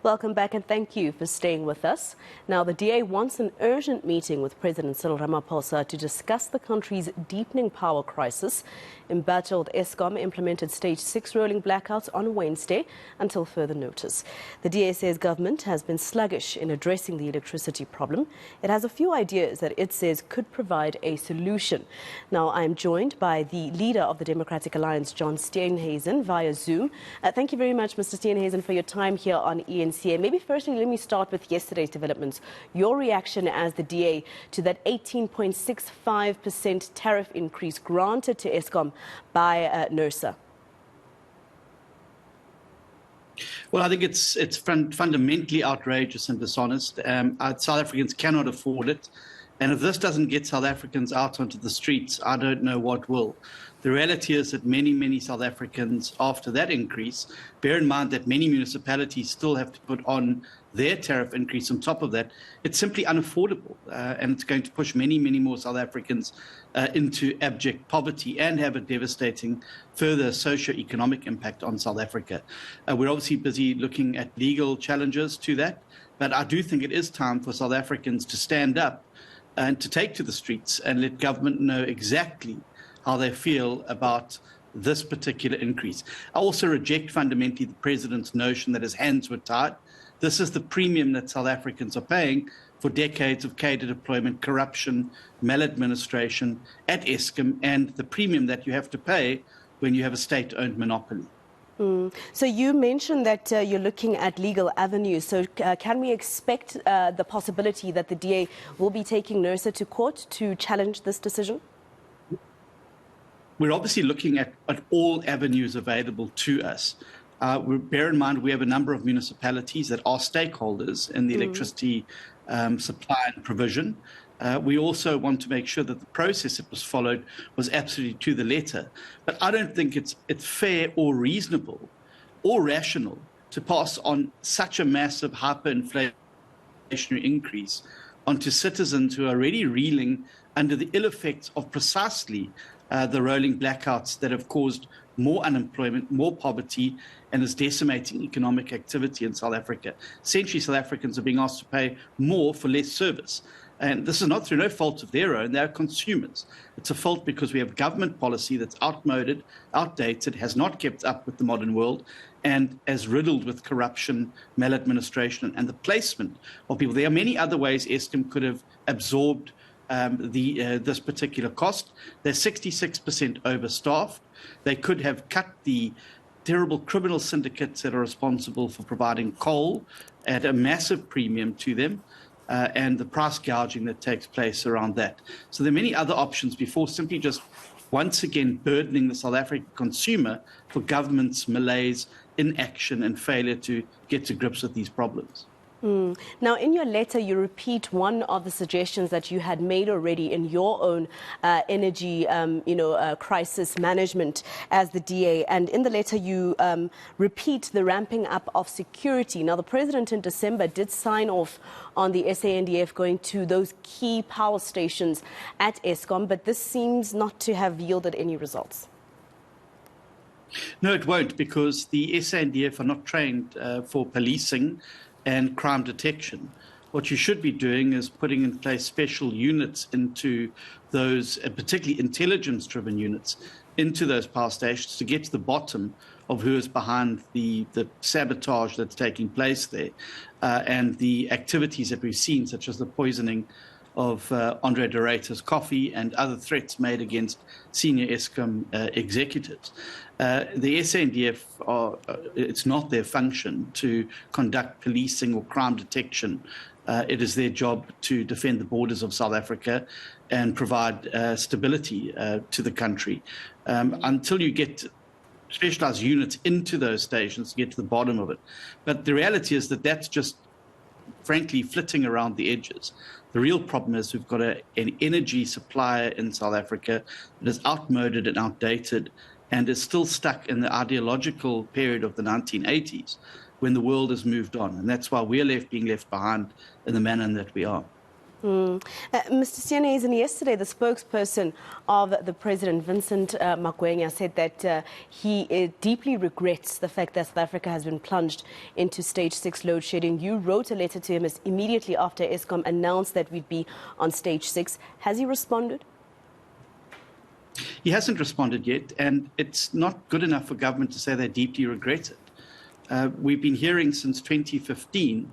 Welcome back and thank you for staying with us. Now, the DA wants an urgent meeting with President Cyril Ramaphosa to discuss the country's deepening power crisis. Embattled Eskom implemented stage 6 rolling blackouts on Wednesday until further notice. The DA says government has been sluggish in addressing the electricity problem. It has a few ideas that it says could provide a solution. Now, I'm joined by the leader of the Democratic Alliance, John Steenhuisen, via Zoom. Thank you very much, Mr. Steenhuisen, for your time here on eNCA. Maybe firstly, let me start with yesterday's developments. Your reaction as the DA to that 18.65% tariff increase granted to Eskom by NERSA. Well, I think it's fundamentally outrageous and dishonest. South Africans cannot afford it. And if this doesn't get South Africans out onto the streets, I don't know what will. The reality is that many South Africans, after that increase, bear in mind that many municipalities still have to put on their tariff increase on top of that. It's simply unaffordable, and it's going to push many more South Africans into abject poverty and have a devastating further socio-economic impact on South Africa. We're obviously busy looking at legal challenges to that, but I do think it is time for South Africans to stand up and to take to the streets and let government know exactly how they feel about this particular increase. I also reject fundamentally the president's notion that his hands were tied. This is the premium that South Africans are paying for decades of cadre deployment, corruption, maladministration at Eskom, and the premium that you have to pay when you have a state-owned monopoly. So you mentioned that you're looking at legal avenues. So can we expect the possibility that the DA will be taking NERSA to court to challenge this decision? We're obviously looking at all avenues available to us. Bear in mind, we have a number of municipalities that are stakeholders in the electricity supply and provision. We also want to make sure that the process that was followed was absolutely to the letter. But I don't think it's fair or reasonable or rational to pass on such a massive hyperinflationary increase onto citizens who are already reeling under the ill effects of precisely the rolling blackouts that have caused more unemployment, more poverty, and is decimating economic activity in South Africa. Essentially, South Africans are being asked to pay more for less service. And this is not through no fault of their own. They're consumers. It's a fault because we have government policy that's outmoded, outdated, has not kept up with the modern world, and is riddled with corruption, maladministration, and the placement of people. There are many other ways Eskom could have absorbed this particular cost. They're 66% overstaffed. They could have cut the terrible criminal syndicates that are responsible for providing coal at a massive premium to them. And the price gouging that takes place around that. So there are many other options before simply just once again burdening the South African consumer for government's malaise, inaction, and failure to get to grips with these problems. Now, in your letter, you repeat one of the suggestions that you had made already in your own energy, crisis management as the DA. And in the letter, you repeat the ramping up of security. Now, the president in December did sign off on the SANDF going to those key power stations at Eskom, but this seems not to have yielded any results. No, it won't, because the SANDF are not trained for policing and crime detection. What you should be doing is putting in place special units into those, particularly intelligence-driven units, into those power stations to get to the bottom of who is behind the sabotage that's taking place there and the activities that we've seen, such as the poisoning of Andre de Ruyter's coffee and other threats made against senior Eskom executives. The SANDF, it's not their function to conduct policing or crime detection. It is their job to defend the borders of South Africa and provide stability to the country. Until you get specialized units into those stations to get to the bottom of it. But the reality is that that's just, frankly, flitting around the edges. The real problem is we've got an energy supplier in South Africa that is outmoded and outdated and is still stuck in the ideological period of the 1980s when the world has moved on. And that's why we're being left behind in the manner that we are. Mr. Steenhuisen, yesterday the spokesperson of the president, Vincent Magwenya, said that he deeply regrets the fact that South Africa has been plunged into stage 6 load shedding. You wrote a letter to him immediately after Eskom announced that we'd be on stage 6. Has he responded? He hasn't responded yet, and it's not good enough for government to say they deeply regret it. We've been hearing since 2015,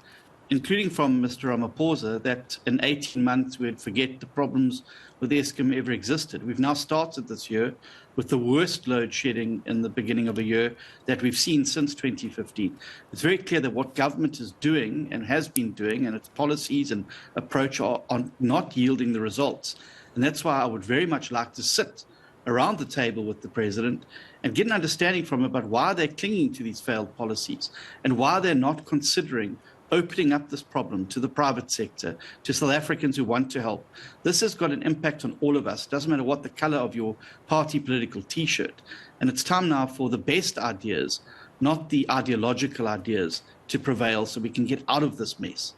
including from Mr. Ramaphosa, that in 18 months we'd forget the problems with Eskom ever existed. We've now started this year with the worst load shedding in the beginning of a year that we've seen since 2015. It's very clear that what government is doing and has been doing, and its policies and approach are not yielding the results. And that's why I would very much like to sit around the table with the president and get an understanding from him about why they're clinging to these failed policies and why they're not considering opening up this problem to the private sector, to South Africans who want to help. This has got an impact on all of us. It doesn't matter what the color of your party political T-shirt. And it's time now for the best ideas, not the ideological ideas, to prevail so we can get out of this mess.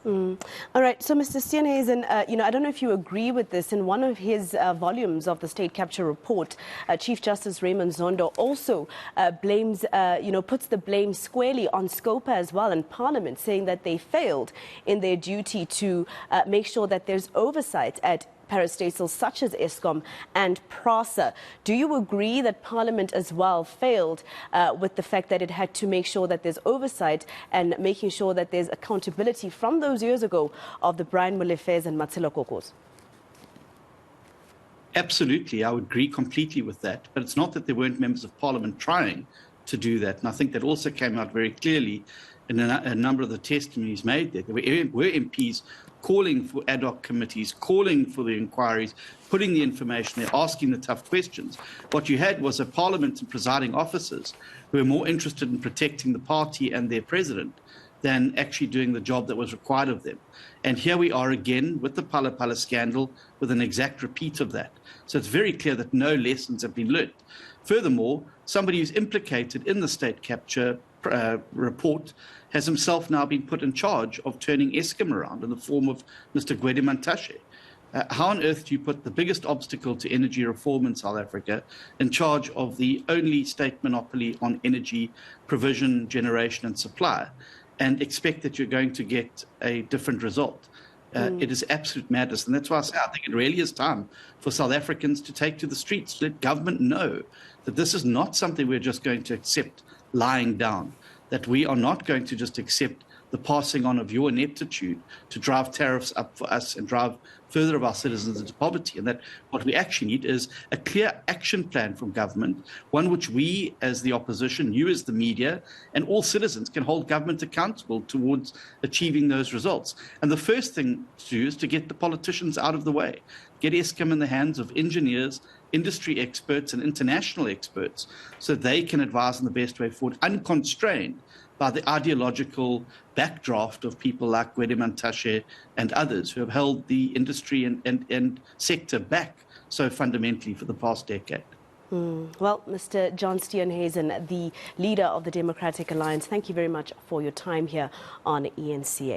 All right. So, Mr. Steenhuisen, I don't know if you agree with this. In one of his volumes of the State Capture Report, Chief Justice Raymond Zondo also blames, puts the blame squarely on SCOPA as well and Parliament, saying that they failed in their duty to make sure that there's oversight at parastatals such as Eskom and PRASA. Do you agree that Parliament as well failed with the fact that it had to make sure that there's oversight and making sure that there's accountability from those years ago of the Brian Molefez and Matsela Kokos? Absolutely, I would agree completely with that. But it's not that there weren't members of Parliament trying to do that. And I think that also came out very clearly in a number of the testimonies made there. There were MPs calling for ad hoc committees, calling for the inquiries, putting the information there, asking the tough questions. What you had was a parliament and presiding officers who were more interested in protecting the party and their president than actually doing the job that was required of them. And here we are again with the Phala Phala scandal, with an exact repeat of that. So it's very clear that no lessons have been learned. Furthermore, somebody who's implicated in the state capture report has himself now been put in charge of turning Eskom around in the form of Mr. Gwede Mantashe. How on earth do you put the biggest obstacle to energy reform in South Africa in charge of the only state monopoly on energy provision, generation and supply and expect that you're going to get a different result? It is absolute madness. And that's why I say I think it really is time for South Africans to take to the streets, to let government know that this is not something we're just going to accept lying down, that we are not going to just accept the passing on of your ineptitude to drive tariffs up for us and drive further of our citizens into poverty, and that what we actually need is a clear action plan from government, one which we as the opposition, you as the media, and all citizens can hold government accountable towards achieving those results. And the first thing to do is to get the politicians out of the way, get Eskom in the hands of engineers, industry experts and international experts so they can advise on the best way forward, unconstrained by the ideological backdraft of people like Gwede Mantashe and others who have held the industry and sector back so fundamentally for the past decade. Well, Mr. John Steenhuisen, the leader of the Democratic Alliance, thank you very much for your time here on eNCA.